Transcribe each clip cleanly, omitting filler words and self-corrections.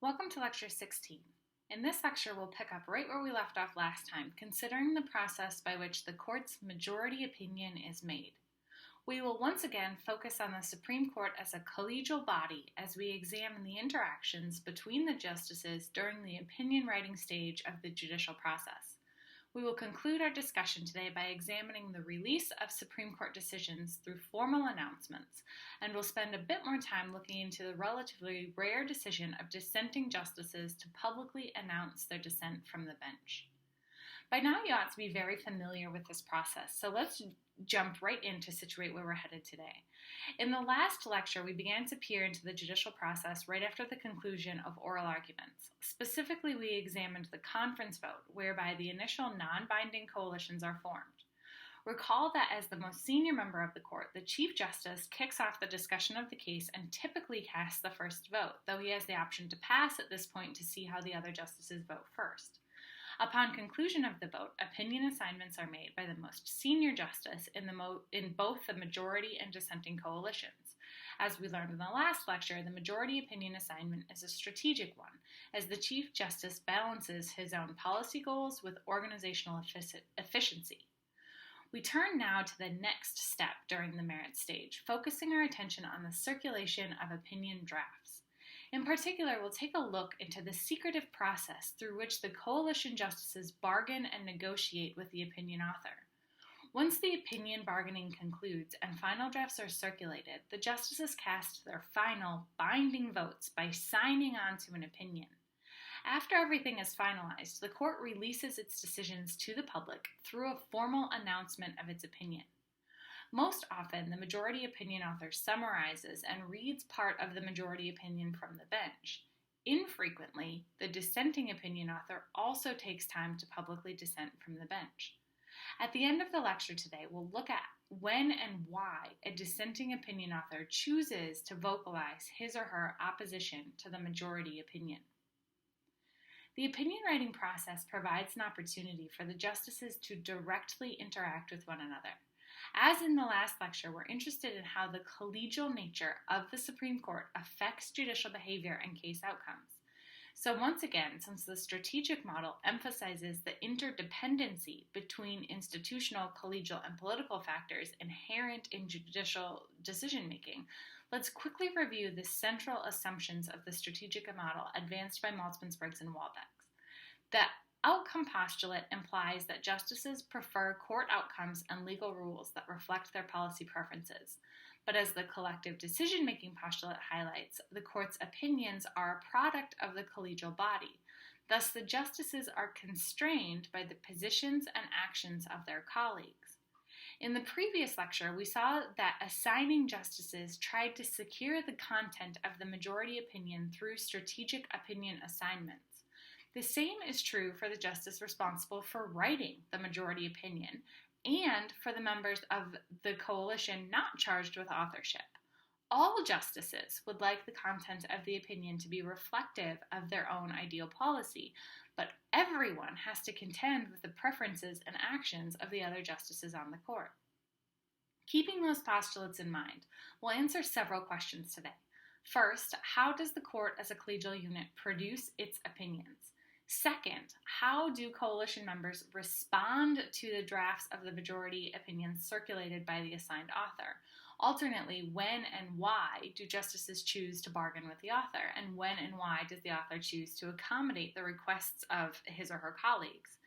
Welcome to Lecture 16. In this lecture, we'll pick up right where we left off last time, considering the process by which the court's majority opinion is made. We will once again focus on the Supreme Court as a collegial body as we examine the interactions between the justices during the opinion writing stage of the judicial process. We will conclude our discussion today by examining the release of Supreme Court decisions through formal announcements, and we'll spend a bit more time looking into the relatively rare decision of dissenting justices to publicly announce their dissent from the bench. By now you ought to be very familiar with this process, so let's jump right in to situate where we're headed today. In the last lecture, we began to peer into the judicial process right after the conclusion of oral arguments. Specifically, we examined the conference vote, whereby the initial non-binding coalitions are formed. Recall that as the most senior member of the court, the Chief Justice kicks off the discussion of the case and typically casts the first vote, though he has the option to pass at this point to see how the other justices vote first. Upon conclusion of the vote, opinion assignments are made by the most senior justice in both the majority and dissenting coalitions. As we learned in the last lecture, the majority opinion assignment is a strategic one, as the Chief Justice balances his own policy goals with organizational efficiency. We turn now to the next step during the merit stage, focusing our attention on the circulation of opinion drafts. In particular, we'll take a look into the secretive process through which the coalition justices bargain and negotiate with the opinion author. Once the opinion bargaining concludes and final drafts are circulated, the justices cast their final, binding votes by signing on to an opinion. After everything is finalized, the court releases its decisions to the public through a formal announcement of its opinion. Most often, the majority opinion author summarizes and reads part of the majority opinion from the bench. Infrequently, the dissenting opinion author also takes time to publicly dissent from the bench. At the end of the lecture today, we'll look at when and why a dissenting opinion author chooses to vocalize his or her opposition to the majority opinion. The opinion writing process provides an opportunity for the justices to directly interact with one another. As in the last lecture, we're interested in how the collegial nature of the Supreme Court affects judicial behavior and case outcomes. So once again, since the strategic model emphasizes the interdependency between institutional, collegial, and political factors inherent in judicial decision-making, let's quickly review the central assumptions of the strategic model advanced by Maltzman, Spriggs, and Waldeck. The outcome postulate implies that justices prefer court outcomes and legal rules that reflect their policy preferences. But as the collective decision-making postulate highlights, the court's opinions are a product of the collegial body. Thus, the justices are constrained by the positions and actions of their colleagues. In the previous lecture, we saw that assigning justices tried to secure the content of the majority opinion through strategic opinion assignments. The same is true for the justice responsible for writing the majority opinion and for the members of the coalition not charged with authorship. All justices would like the content of the opinion to be reflective of their own ideal policy, but everyone has to contend with the preferences and actions of the other justices on the court. Keeping those postulates in mind, we'll answer several questions today. First, how does the court as a collegial unit produce its opinions? Second, how do coalition members respond to the drafts of the majority opinions circulated by the assigned author? Alternately, when and why do justices choose to bargain with the author? And when and why does the author choose to accommodate the requests of his or her colleagues?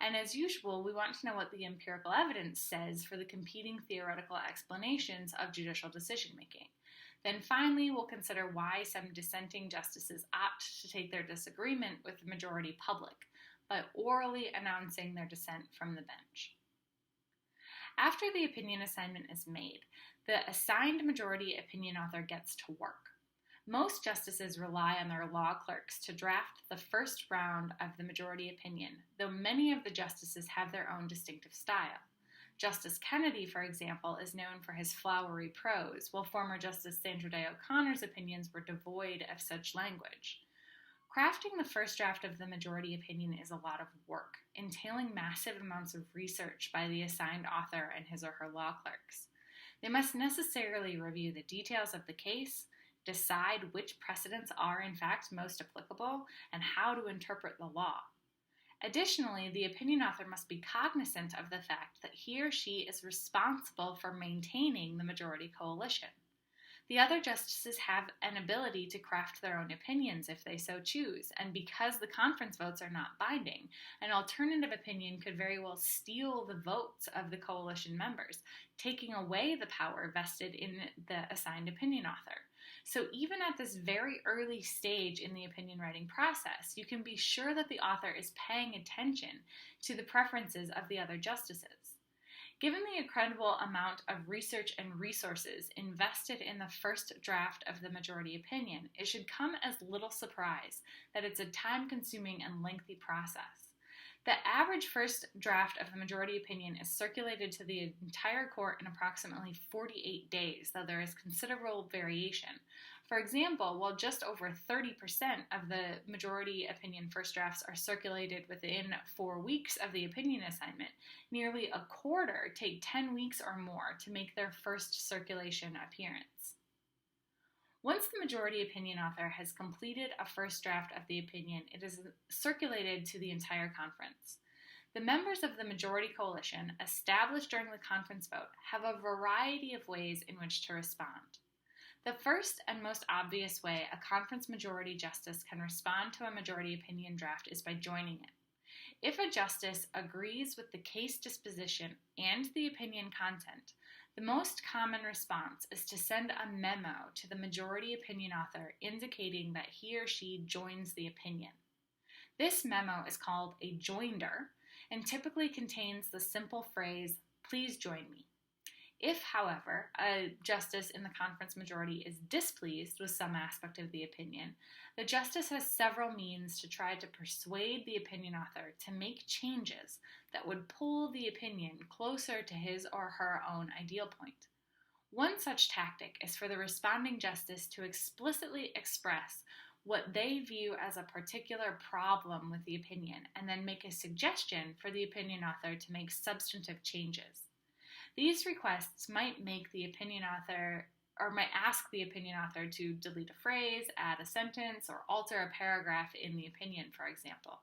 And as usual, we want to know what the empirical evidence says for the competing theoretical explanations of judicial decision-making. Then finally, we'll consider why some dissenting justices opt to take their disagreement with the majority public by orally announcing their dissent from the bench. After the opinion assignment is made, the assigned majority opinion author gets to work. Most justices rely on their law clerks to draft the first round of the majority opinion, though many of the justices have their own distinctive style. Justice Kennedy, for example, is known for his flowery prose, while former Justice Sandra Day O'Connor's opinions were devoid of such language. Crafting the first draft of the majority opinion is a lot of work, entailing massive amounts of research by the assigned author and his or her law clerks. They must necessarily review the details of the case, decide which precedents are in fact most applicable, and how to interpret the law. Additionally, the opinion author must be cognizant of the fact that he or she is responsible for maintaining the majority coalition. The other justices have an ability to craft their own opinions if they so choose, and because the conference votes are not binding, an alternative opinion could very well steal the votes of the coalition members, taking away the power vested in the assigned opinion author. So even at this very early stage in the opinion writing process, you can be sure that the author is paying attention to the preferences of the other justices. Given the incredible amount of research and resources invested in the first draft of the majority opinion, it should come as little surprise that it's a time-consuming and lengthy process. The average first draft of the majority opinion is circulated to the entire court in approximately 48 days, though there is considerable variation. For example, while just over 30% of the majority opinion first drafts are circulated within 4 weeks of the opinion assignment, nearly a quarter take 10 weeks or more to make their first circulation appearance. Once the majority opinion author has completed a first draft of the opinion, it is circulated to the entire conference. The members of the majority coalition, established during the conference vote, have a variety of ways in which to respond. The first and most obvious way a conference majority justice can respond to a majority opinion draft is by joining it. If a justice agrees with the case disposition and the opinion content, the most common response is to send a memo to the majority opinion author indicating that he or she joins the opinion. This memo is called a joinder and typically contains the simple phrase, "Please join me." If, however, a justice in the conference majority is displeased with some aspect of the opinion, the justice has several means to try to persuade the opinion author to make changes that would pull the opinion closer to his or her own ideal point. One such tactic is for the responding justice to explicitly express what they view as a particular problem with the opinion and then make a suggestion for the opinion author to make substantive changes. These requests might make the opinion author or might ask the opinion author to delete a phrase, add a sentence, or alter a paragraph in the opinion, for example.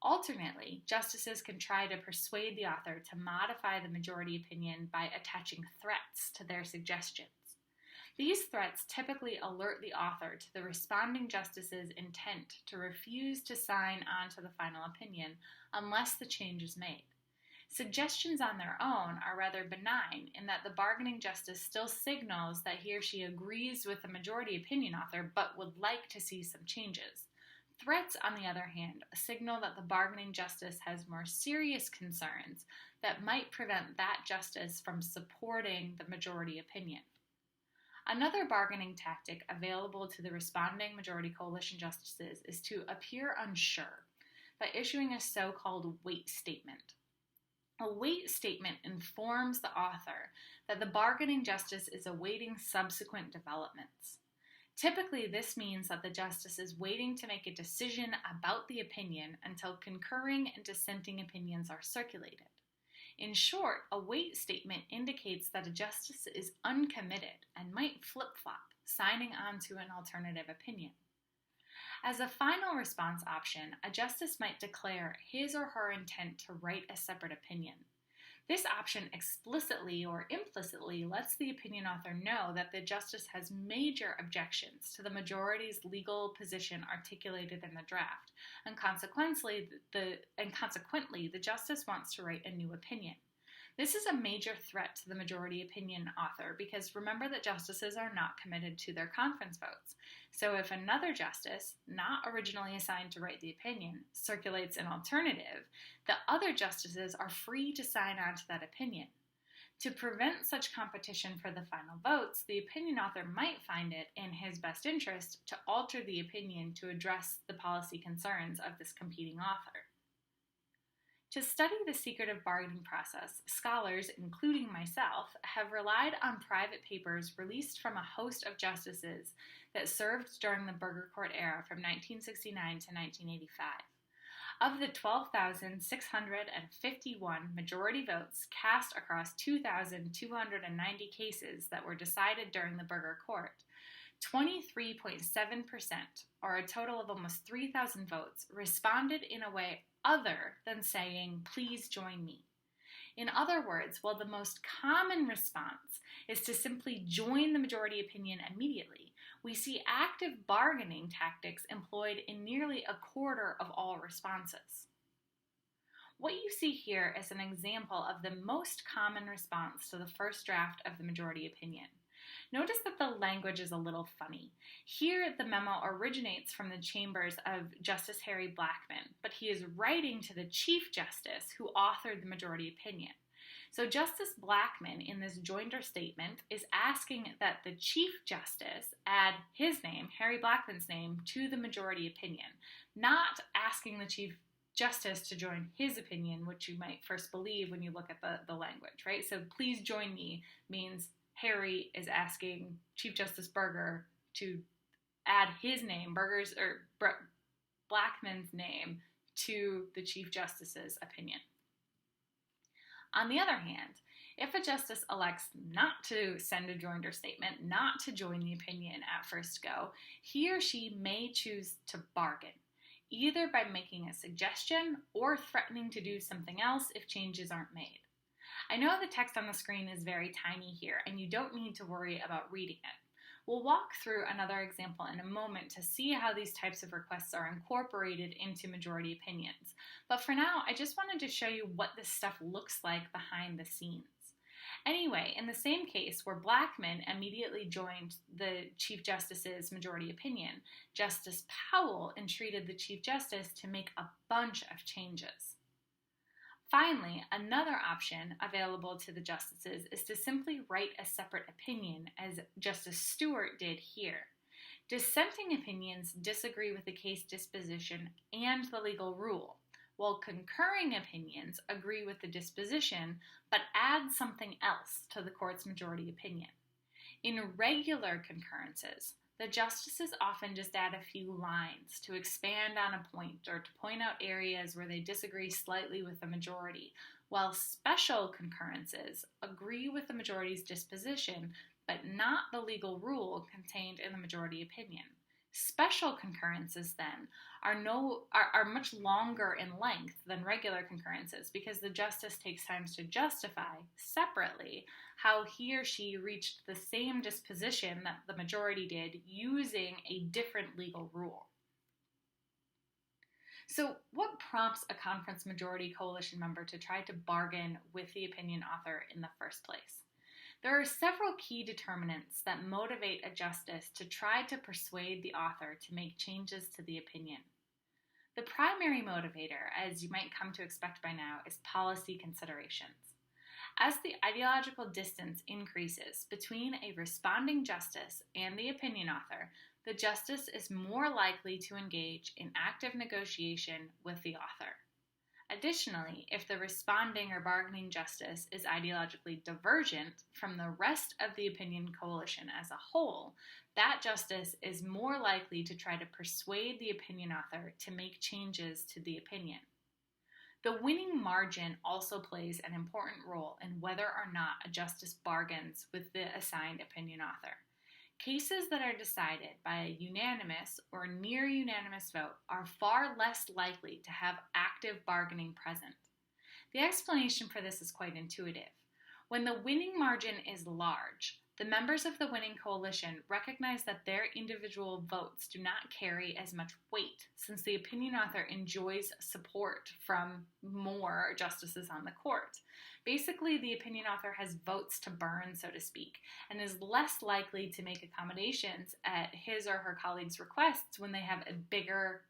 Alternately, justices can try to persuade the author to modify the majority opinion by attaching threats to their suggestions. These threats typically alert the author to the responding justice's intent to refuse to sign on to the final opinion unless the change is made. Suggestions on their own are rather benign in that the bargaining justice still signals that he or she agrees with the majority opinion author but would like to see some changes. Threats, on the other hand, signal that the bargaining justice has more serious concerns that might prevent that justice from supporting the majority opinion. Another bargaining tactic available to the responding majority coalition justices is to appear unsure by issuing a so-called wait statement. A wait statement informs the author that the bargaining justice is awaiting subsequent developments. Typically, this means that the justice is waiting to make a decision about the opinion until concurring and dissenting opinions are circulated. In short, a wait statement indicates that a justice is uncommitted and might flip-flop, signing on to an alternative opinion. As a final response option, a justice might declare his or her intent to write a separate opinion. This option explicitly or implicitly lets the opinion author know that the justice has major objections to the majority's legal position articulated in the draft, and consequently, the justice wants to write a new opinion. This is a major threat to the majority opinion author because remember that justices are not committed to their conference votes. So if another justice, not originally assigned to write the opinion, circulates an alternative, the other justices are free to sign on to that opinion. To prevent such competition for the final votes, the opinion author might find it in his best interest to alter the opinion to address the policy concerns of this competing author. To study the secretive bargaining process, scholars, including myself, have relied on private papers released from a host of justices that served during the Burger Court era from 1969 to 1985. Of the 12,651 majority votes cast across 2,290 cases that were decided during the Burger Court, 23.7%, or a total of almost 3,000 votes, responded in a way other than saying, "Please join me." In other words, while the most common response is to simply join the majority opinion immediately, we see active bargaining tactics employed in nearly a quarter of all responses. What you see here is an example of the most common response to the first draft of the majority opinion. Notice that the language is a little funny. Here, the memo originates from the chambers of Justice Harry Blackmun, but he is writing to the Chief Justice who authored the majority opinion. So Justice Blackmun, in this joinder statement, is asking that the Chief Justice add his name, Harry Blackmun's name, to the majority opinion, not asking the Chief Justice to join his opinion, which you might first believe when you look at the language, right? So "please join me" means Harry is asking Chief Justice Burger to add his name, Blackmun's name, to the Chief Justice's opinion. On the other hand, if a justice elects not to send a joinder statement, not to join the opinion at first go, he or she may choose to bargain, either by making a suggestion or threatening to do something else if changes aren't made. I know the text on the screen is very tiny here, and you don't need to worry about reading it. We'll walk through another example in a moment to see how these types of requests are incorporated into majority opinions. But for now, I just wanted to show you what this stuff looks like behind the scenes. Anyway, in the same case where Blackmun immediately joined the Chief Justice's majority opinion, Justice Powell entreated the Chief Justice to make a bunch of changes. Finally, another option available to the justices is to simply write a separate opinion, as Justice Stewart did here. Dissenting opinions disagree with the case disposition and the legal rule, while concurring opinions agree with the disposition but add something else to the court's majority opinion. In regular concurrences, the justices often just add a few lines to expand on a point or to point out areas where they disagree slightly with the majority, while special concurrences agree with the majority's disposition but not the legal rule contained in the majority opinion. Special concurrences, then, are much longer in length than regular concurrences because the justice takes time to justify separately how he or she reached the same disposition that the majority did using a different legal rule. So, what prompts a conference majority coalition member to try to bargain with the opinion author in the first place? There are several key determinants that motivate a justice to try to persuade the author to make changes to the opinion. The primary motivator, as you might come to expect by now, is policy considerations. As the ideological distance increases between a responding justice and the opinion author, the justice is more likely to engage in active negotiation with the author. Additionally, if the responding or bargaining justice is ideologically divergent from the rest of the opinion coalition as a whole, that justice is more likely to try to persuade the opinion author to make changes to the opinion. The winning margin also plays an important role in whether or not a justice bargains with the assigned opinion author. Cases that are decided by a unanimous or near unanimous vote are far less likely to have active bargaining present. The explanation for this is quite intuitive. When the winning margin is large, the members of the winning coalition recognize that their individual votes do not carry as much weight, since the opinion author enjoys support from more justices on the court. Basically, the opinion author has votes to burn, so to speak, and is less likely to make accommodations at his or her colleagues' requests when they have a bigger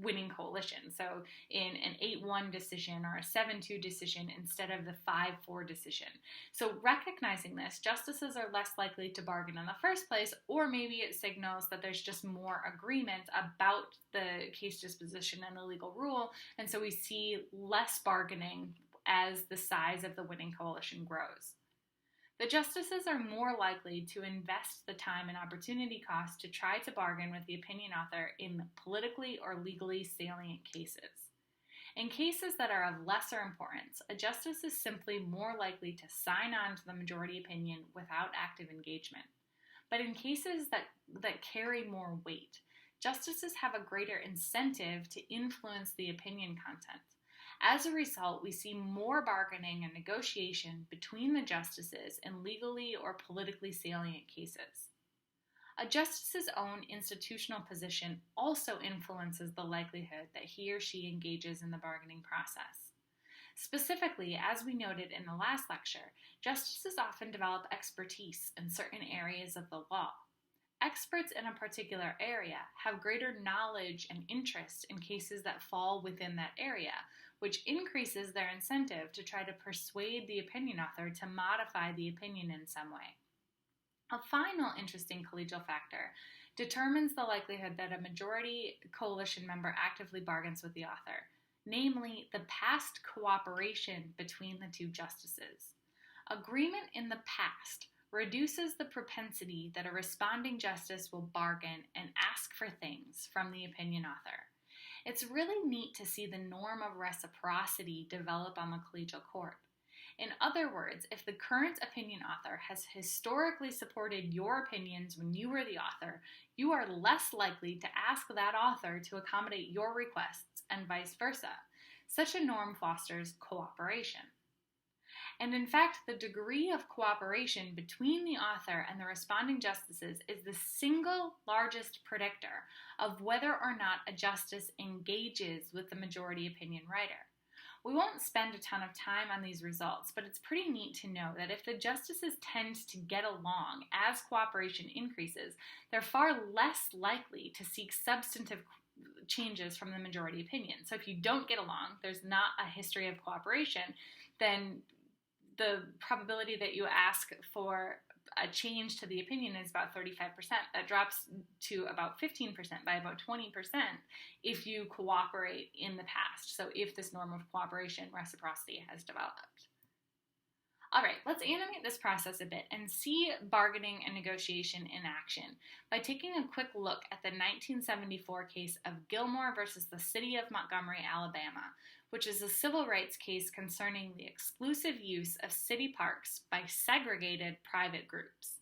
winning coalition. So in an 8-1 decision or a 7-2 decision instead of the 5-4 decision. So recognizing this, justices are less likely to bargain in the first place, or maybe it signals that there's just more agreement about the case disposition and the legal rule, and so we see less bargaining as the size of the winning coalition grows. The justices are more likely to invest the time and opportunity cost to try to bargain with the opinion author in politically or legally salient cases. In cases that are of lesser importance, a justice is simply more likely to sign on to the majority opinion without active engagement. But in cases that carry more weight, justices have a greater incentive to influence the opinion content. As a result, we see more bargaining and negotiation between the justices in legally or politically salient cases. A justice's own institutional position also influences the likelihood that he or she engages in the bargaining process. Specifically, as we noted in the last lecture, justices often develop expertise in certain areas of the law. Experts in a particular area have greater knowledge and interest in cases that fall within that area, which increases their incentive to try to persuade the opinion author to modify the opinion in some way. A final interesting collegial factor determines the likelihood that a majority coalition member actively bargains with the author, namely the past cooperation between the two justices. Agreement in the past reduces the propensity that a responding justice will bargain and ask for things from the opinion author. It's really neat to see the norm of reciprocity develop on the collegial court. In other words, if the current opinion author has historically supported your opinions when you were the author, you are less likely to ask that author to accommodate your requests and vice versa. Such a norm fosters cooperation. And in fact, the degree of cooperation between the author and the responding justices is the single largest predictor of whether or not a justice engages with the majority opinion writer. We won't spend a ton of time on these results, but it's pretty neat to know that if the justices tend to get along as cooperation increases, they're far less likely to seek substantive changes from the majority opinion. So if you don't get along, there's not a history of cooperation, then the probability that you ask for a change to the opinion is about 35%. That drops to about 15% by about 20% if you cooperate in the past. So if this norm of cooperation, reciprocity has developed. All right, let's animate this process a bit and see bargaining and negotiation in action by taking a quick look at the 1974 case of Gilmore versus the City of Montgomery, Alabama, which is a civil rights case concerning the exclusive use of city parks by segregated private groups.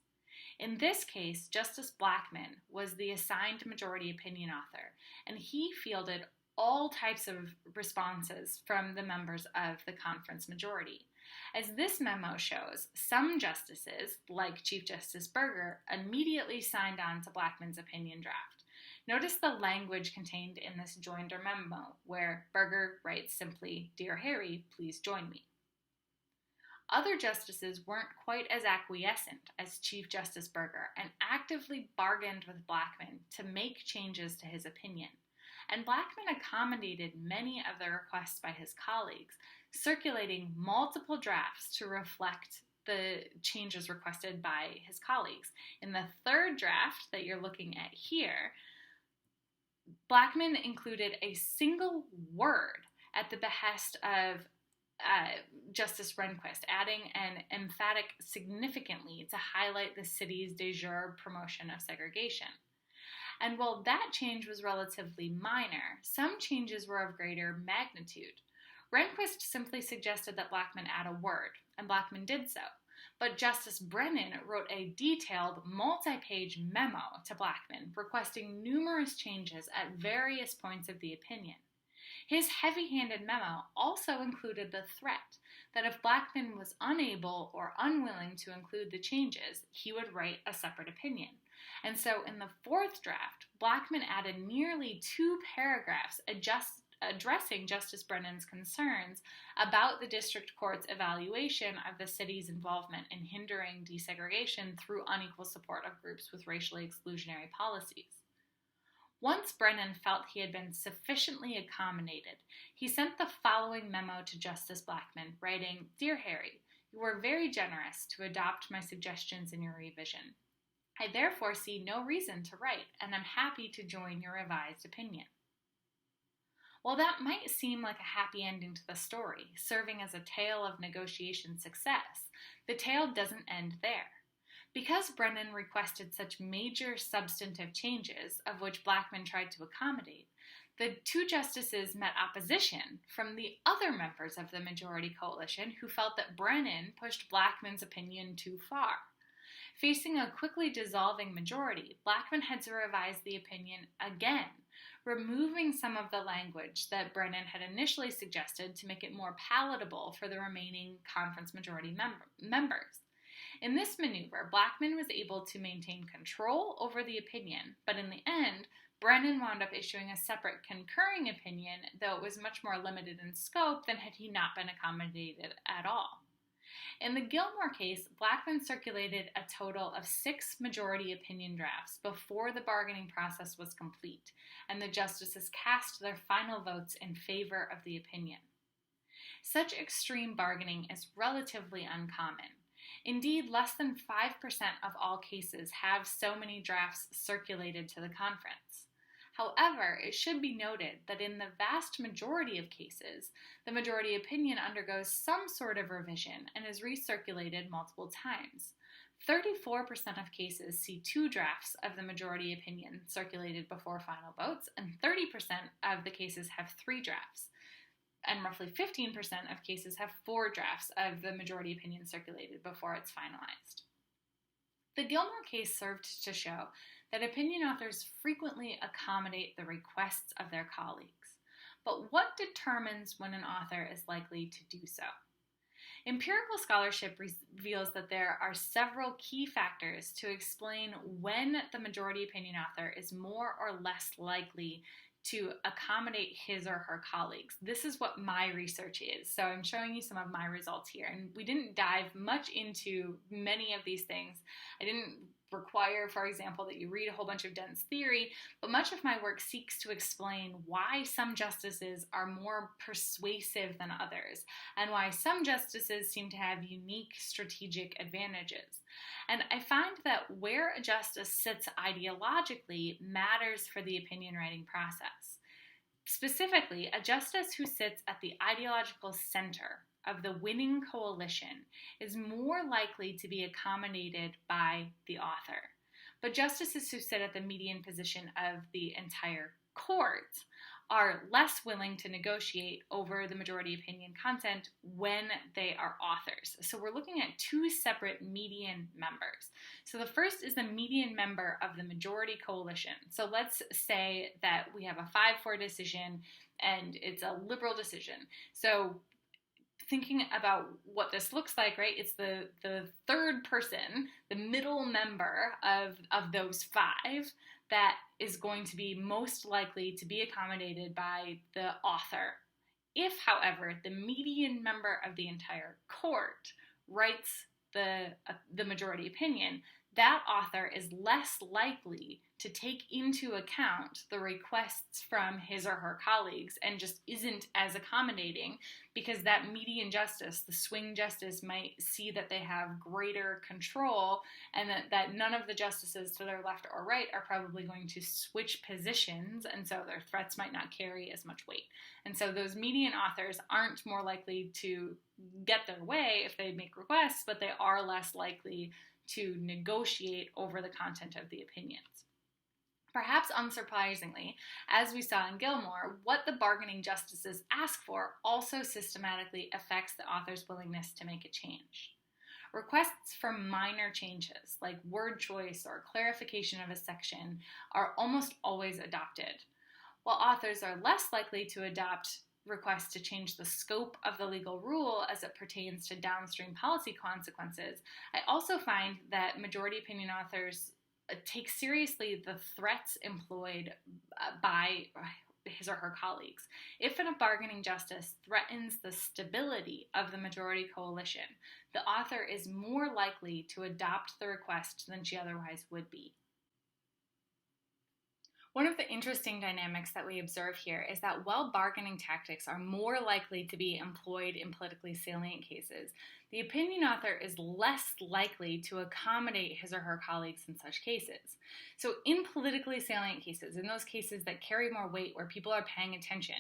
In this case, Justice Blackmun was the assigned majority opinion author, and he fielded all types of responses from the members of the conference majority. As this memo shows, some justices, like Chief Justice Burger, immediately signed on to Blackmun's opinion draft. Notice the language contained in this joinder memo, where Burger writes simply, "Dear Harry, please join me." Other justices weren't quite as acquiescent as Chief Justice Burger and actively bargained with Blackmun to make changes to his opinion. And Blackmun accommodated many of the requests by his colleagues, circulating multiple drafts to reflect the changes requested by his colleagues. In the third draft that you're looking at here, Blackmun included a single word at the behest of Justice Rehnquist, adding an emphatic significantly to highlight the city's de jure promotion of segregation. And while that change was relatively minor, some changes were of greater magnitude. Rehnquist simply suggested that Blackmun add a word, and Blackmun did so. But Justice Brennan wrote a detailed, multi-page memo to Blackmun requesting numerous changes at various points of the opinion. His heavy-handed memo also included the threat that if Blackmun was unable or unwilling to include the changes, he would write a separate opinion. And so in the fourth draft, Blackmun added nearly 2 paragraphs addressing Justice Brennan's concerns about the district court's evaluation of the city's involvement in hindering desegregation through unequal support of groups with racially exclusionary policies. Once Brennan felt he had been sufficiently accommodated, he sent the following memo to Justice Blackmun, writing, "Dear Harry, you were very generous to adopt my suggestions in your revision. I therefore see no reason to write, and am happy to join your revised opinion." While that might seem like a happy ending to the story, serving as a tale of negotiation success, the tale doesn't end there. Because Brennan requested such major substantive changes, of which Blackmun tried to accommodate, the 2 justices met opposition from the other members of the majority coalition who felt that Brennan pushed Blackmun's opinion too far. Facing a quickly dissolving majority, Blackmun had to revise the opinion again, removing some of the language that Brennan had initially suggested to make it more palatable for the remaining conference majority members. In this maneuver, Blackmun was able to maintain control over the opinion, but in the end, Brennan wound up issuing a separate concurring opinion, though it was much more limited in scope than had he not been accommodated at all. In the Gilmore case, Blackmun circulated a total of 6 majority opinion drafts before the bargaining process was complete, and the justices cast their final votes in favor of the opinion. Such extreme bargaining is relatively uncommon. Indeed, less than 5% of all cases have so many drafts circulated to the conference. However, it should be noted that in the vast majority of cases, the majority opinion undergoes some sort of revision and is recirculated multiple times. 34% of cases see 2 drafts of the majority opinion circulated before final votes, and 30% of the cases have 3 drafts. And roughly 15% of cases have 4 drafts of the majority opinion circulated before it's finalized. The Gilmore case served to show that opinion authors frequently accommodate the requests of their colleagues. But what determines when an author is likely to do so? Empirical scholarship reveals that there are several key factors to explain when the majority opinion author is more or less likely to accommodate his or her colleagues. This is what my research is. So I'm showing you some of my results here. And we didn't dive much into many of these things. I didn't require, for example, that you read a whole bunch of dense theory, but much of my work seeks to explain why some justices are more persuasive than others, and why some justices seem to have unique strategic advantages. And I find that where a justice sits ideologically matters for the opinion writing process. Specifically, a justice who sits at the ideological center of the winning coalition is more likely to be accommodated by the author. But justices who sit at the median position of the entire court are less willing to negotiate over the majority opinion content when they are authors. So we're looking at 2 separate median members. So the first is the median member of the majority coalition. So let's say that we have a 5-4 decision and it's a liberal decision. So thinking about what this looks like, right? It's the third person, the middle member of those 5 that is going to be most likely to be accommodated by the author. If, however, the median member of the entire court writes the majority opinion, that author is less likely to take into account the requests from his or her colleagues and just isn't as accommodating, because that median justice, the swing justice, might see that they have greater control and that none of the justices to their left or right are probably going to switch positions, and so their threats might not carry as much weight. And so those median authors aren't more likely to get their way if they make requests, but they are less likely to negotiate over the content of the opinions. Perhaps unsurprisingly, as we saw in Gilmore, what the bargaining justices ask for also systematically affects the author's willingness to make a change. Requests for minor changes, like word choice or clarification of a section, are almost always adopted, while authors are less likely to adopt requests to change the scope of the legal rule as it pertains to downstream policy consequences. I also find that majority opinion authors take seriously the threats employed by his or her colleagues. If a bargaining justice threatens the stability of the majority coalition, the author is more likely to adopt the request than she otherwise would be. One of the interesting dynamics that we observe here is that while bargaining tactics are more likely to be employed in politically salient cases, the opinion author is less likely to accommodate his or her colleagues in such cases. So in politically salient cases, in those cases that carry more weight where people are paying attention,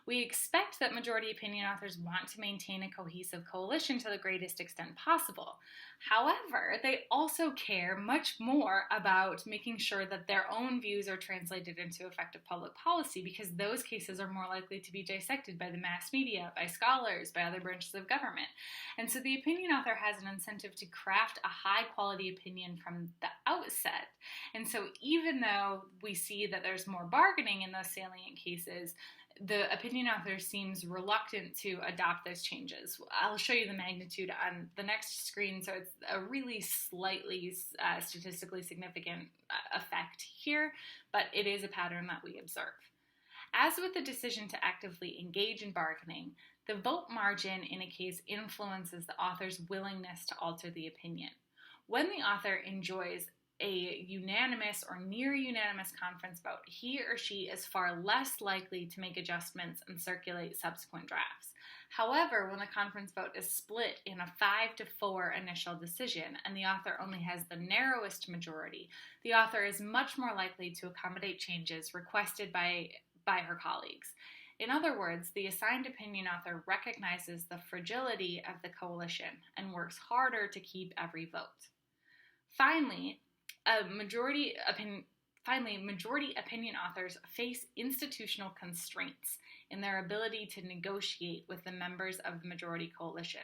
we expect that majority opinion authors want to maintain a cohesive coalition to the greatest extent possible. However, they also care much more about making sure that their own views are translated into effective public policy, because those cases are more likely to be dissected by the mass media, by scholars, by other branches of government. And so the the opinion author has an incentive to craft a high-quality opinion from the outset. And so even though we see that there's more bargaining in those salient cases, the opinion author seems reluctant to adopt those changes. I'll show you the magnitude on the next screen, so it's a really slightly statistically significant effect here, but it is a pattern that we observe. As with the decision to actively engage in bargaining, the vote margin in a case influences the author's willingness to alter the opinion. When the author enjoys a unanimous or near unanimous conference vote, he or she is far less likely to make adjustments and circulate subsequent drafts. However, when the conference vote is split in a 5-4 initial decision and the author only has the narrowest majority, the author is much more likely to accommodate changes requested by her colleagues. In other words, the assigned opinion author recognizes the fragility of the coalition and works harder to keep every vote. Finally, majority opinion authors face institutional constraints in their ability to negotiate with the members of the majority coalition.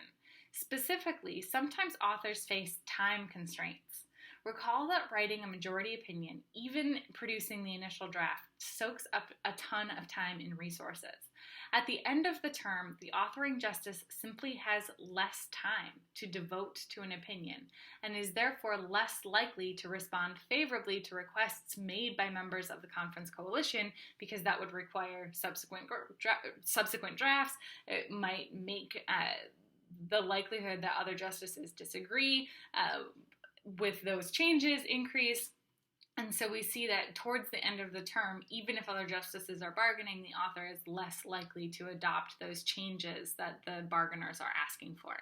Specifically, sometimes authors face time constraints. Recall that writing a majority opinion, even producing the initial draft, soaks up a ton of time and resources. At the end of the term, the authoring justice simply has less time to devote to an opinion and is therefore less likely to respond favorably to requests made by members of the conference coalition, because that would require subsequent drafts. It might make the likelihood that other justices disagree with those changes increase. And so we see that towards the end of the term, even if other justices are bargaining, the author is less likely to adopt those changes that the bargainers are asking for.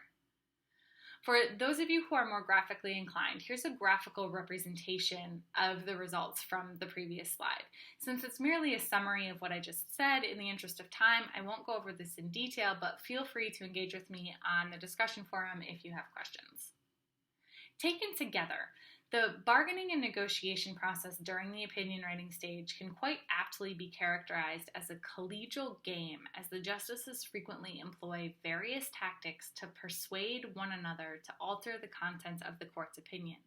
For those of you who are more graphically inclined, here's a graphical representation of the results from the previous slide. Since it's merely a summary of what I just said, in the interest of time, I won't go over this in detail, but feel free to engage with me on the discussion forum if you have questions. Taken together, the bargaining and negotiation process during the opinion writing stage can quite aptly be characterized as a collegial game, as the justices frequently employ various tactics to persuade one another to alter the content of the court's opinion.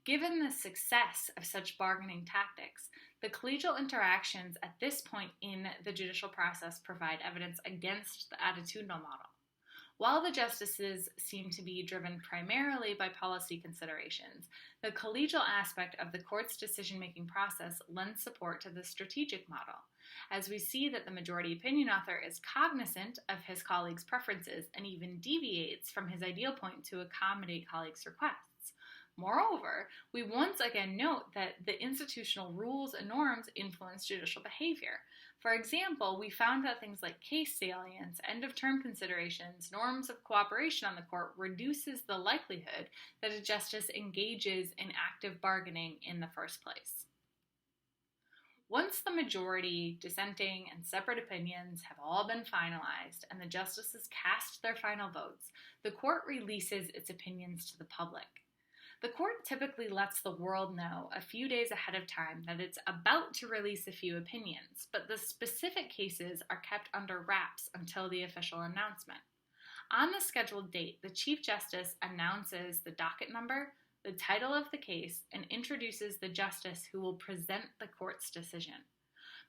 Given the success of such bargaining tactics, the collegial interactions at this point in the judicial process provide evidence against the attitudinal model. While the justices seem to be driven primarily by policy considerations, the collegial aspect of the court's decision-making process lends support to the strategic model, as we see that the majority opinion author is cognizant of his colleagues' preferences and even deviates from his ideal point to accommodate colleagues' requests. Moreover, we once again note that the institutional rules and norms influence judicial behavior. For example, we found that things like case salience, end-of-term considerations, norms of cooperation on the court reduces the likelihood that a justice engages in active bargaining in the first place. Once the majority, dissenting, and separate opinions have all been finalized and the justices cast their final votes, the court releases its opinions to the public. The court typically lets the world know a few days ahead of time that it's about to release a few opinions, but the specific cases are kept under wraps until the official announcement. On the scheduled date, the Chief Justice announces the docket number, the title of the case, and introduces the justice who will present the court's decision.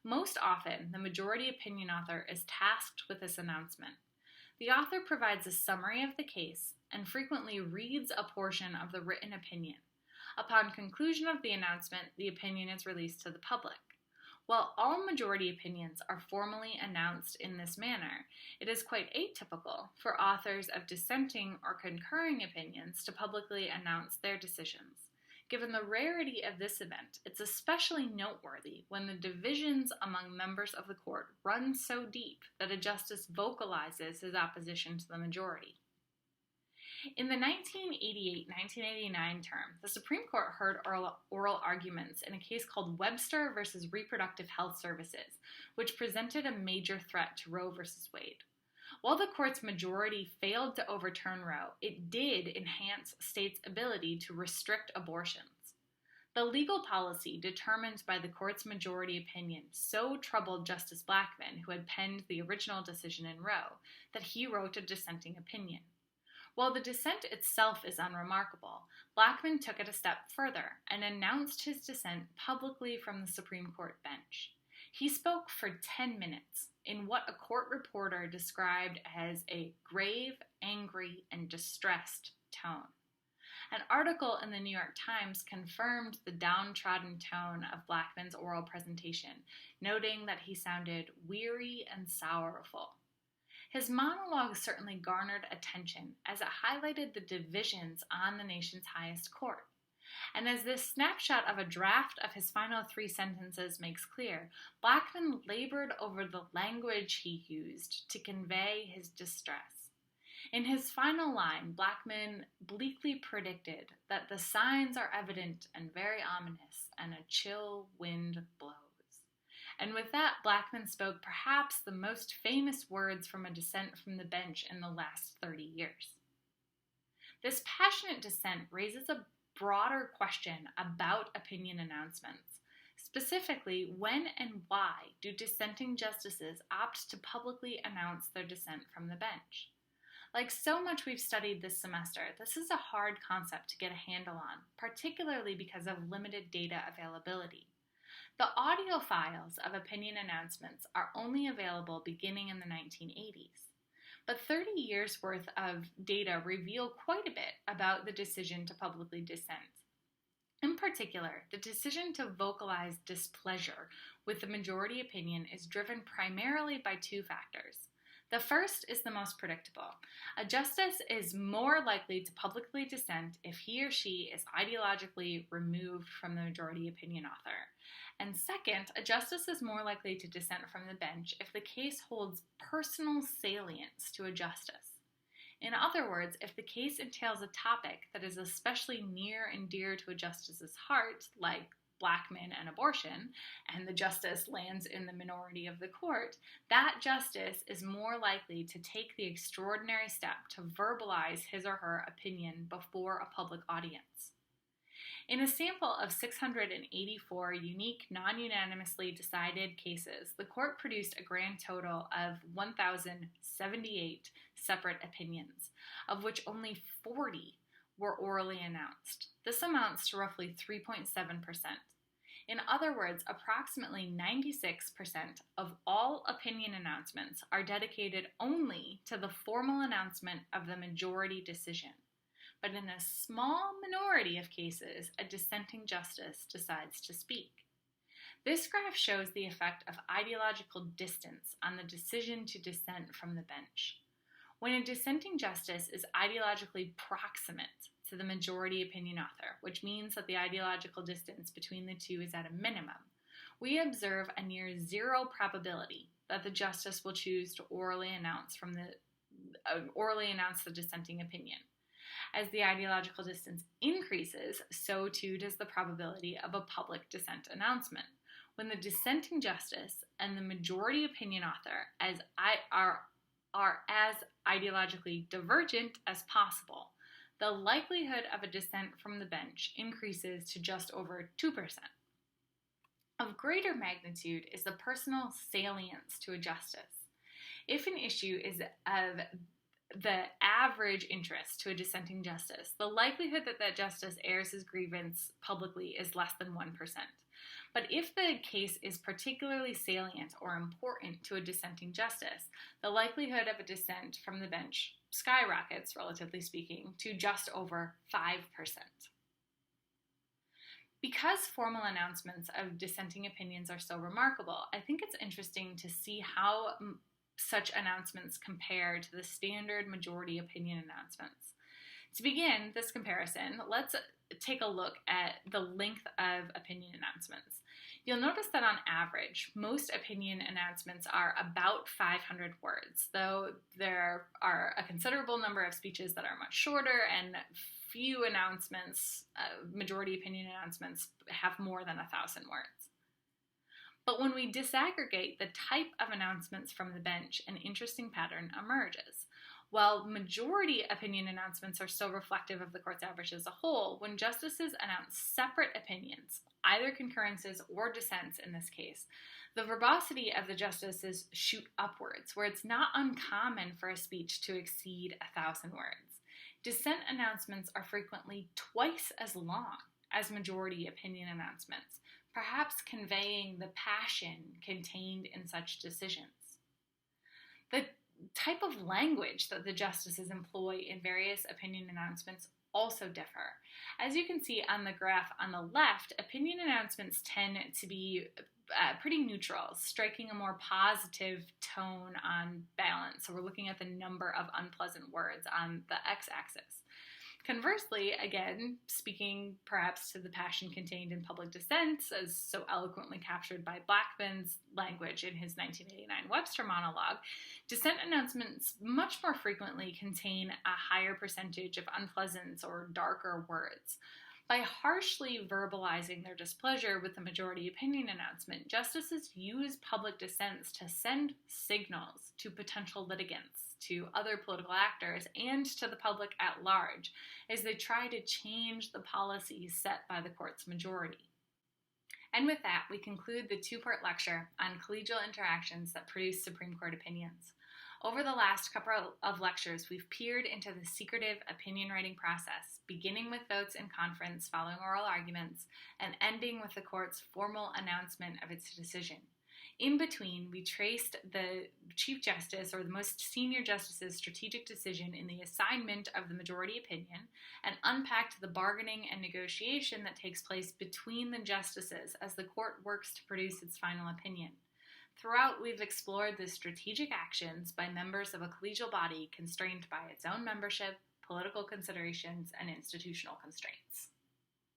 Most often, the majority opinion author is tasked with this announcement. The author provides a summary of the case and frequently reads a portion of the written opinion. Upon conclusion of the announcement, the opinion is released to the public. While all majority opinions are formally announced in this manner, it is quite atypical for authors of dissenting or concurring opinions to publicly announce their decisions. Given the rarity of this event, it's especially noteworthy when the divisions among members of the court run so deep that a justice vocalizes his opposition to the majority. In the 1988-1989 term, the Supreme Court heard oral arguments in a case called Webster v. Reproductive Health Services, which presented a major threat to Roe v. Wade. While the court's majority failed to overturn Roe, it did enhance states' ability to restrict abortions. The legal policy determined by the court's majority opinion so troubled Justice Blackmun, who had penned the original decision in Roe, that he wrote a dissenting opinion. While the dissent itself is unremarkable, Blackmun took it a step further and announced his dissent publicly from the Supreme Court bench. He spoke for 10 minutes in what a court reporter described as a grave, angry, and distressed tone. An article in the New York Times confirmed the downtrodden tone of Blackmun's oral presentation, noting that he sounded weary and sorrowful. His monologue certainly garnered attention as it highlighted the divisions on the nation's highest court. And as this snapshot of a draft of his final 3 sentences makes clear, Blackmun labored over the language he used to convey his distress. In his final line, Blackmun bleakly predicted that the signs are evident and very ominous, and a chill wind blows. And with that, Blackmun spoke perhaps the most famous words from a dissent from the bench in the last 30 years. This passionate dissent raises a broader question about opinion announcements. Specifically, when and why do dissenting justices opt to publicly announce their dissent from the bench? Like so much we've studied this semester, this is a hard concept to get a handle on, particularly because of limited data availability. The audio files of opinion announcements are only available beginning in the 1980s, but 30 years worth of data reveal quite a bit about the decision to publicly dissent. In particular, the decision to vocalize displeasure with the majority opinion is driven primarily by 2 factors. The first is the most predictable. A justice is more likely to publicly dissent if he or she is ideologically removed from the majority opinion author. And second, a justice is more likely to dissent from the bench if the case holds personal salience to a justice. In other words, if the case entails a topic that is especially near and dear to a justice's heart, like Blackmun and abortion, and the justice lands in the minority of the court, that justice is more likely to take the extraordinary step to verbalize his or her opinion before a public audience. In a sample of 684 unique, non-unanimously decided cases, the court produced a grand total of 1,078 separate opinions, of which only 40 were orally announced. This amounts to roughly 3.7%. In other words, approximately 96% of all opinion announcements are dedicated only to the formal announcement of the majority decision. But in a small minority of cases, a dissenting justice decides to speak. This graph shows the effect of ideological distance on the decision to dissent from the bench. When a dissenting justice is ideologically proximate to the majority opinion author, which means that the ideological distance between the 2 is at a minimum, we observe a near 0 probability that the justice will choose to orally announce the dissenting opinion. As the ideological distance increases, so too does the probability of a public dissent announcement. When the dissenting justice and the majority opinion author are as ideologically divergent as possible, the likelihood of a dissent from the bench increases to just over 2%. Of greater magnitude is the personal salience to a justice. If an issue is of the average interest to a dissenting justice, the likelihood that that justice airs his grievance publicly is less than 1%. But if the case is particularly salient or important to a dissenting justice, the likelihood of a dissent from the bench skyrockets, relatively speaking, to just over 5%. Because formal announcements of dissenting opinions are so remarkable, I think it's interesting to see how such announcements compare to the standard majority opinion announcements. To begin this comparison, let's take a look at the length of opinion announcements. You'll notice that on average, most opinion announcements are about 500 words, though there are a considerable number of speeches that are much shorter, and few announcements, majority opinion announcements, have more than 1,000 words. But when we disaggregate the type of announcements from the bench, an interesting pattern emerges. While majority opinion announcements are so reflective of the court's average as a whole, when justices announce separate opinions, either concurrences or dissents in this case, the verbosity of the justices shoot upwards, where it's not uncommon for a speech to exceed 1,000 words. Dissent announcements are frequently twice as long as majority opinion announcements, perhaps conveying the passion contained in such decisions. The type of language that the justices employ in various opinion announcements also differ. As you can see on the graph on the left, opinion announcements tend to be pretty neutral, striking a more positive tone on balance. So we're looking at the number of unpleasant words on the x-axis. Conversely, again, speaking perhaps to the passion contained in public dissents, as so eloquently captured by Blackmun's language in his 1989 Webster monologue, dissent announcements much more frequently contain a higher percentage of unpleasant or darker words. By harshly verbalizing their displeasure with the majority opinion announcement, justices use public dissents to send signals to potential litigants, to other political actors, and to the public at large as they try to change the policies set by the court's majority. And with that, we conclude the two-part lecture on collegial interactions that produce Supreme Court opinions. Over the last couple of lectures, we've peered into the secretive opinion writing process, beginning with votes in conference following oral arguments, and ending with the court's formal announcement of its decision. In between, we traced the Chief Justice, or the most senior justice's strategic decision in the assignment of the majority opinion, and unpacked the bargaining and negotiation that takes place between the justices as the court works to produce its final opinion. Throughout, we've explored the strategic actions by members of a collegial body constrained by its own membership, political considerations, and institutional constraints.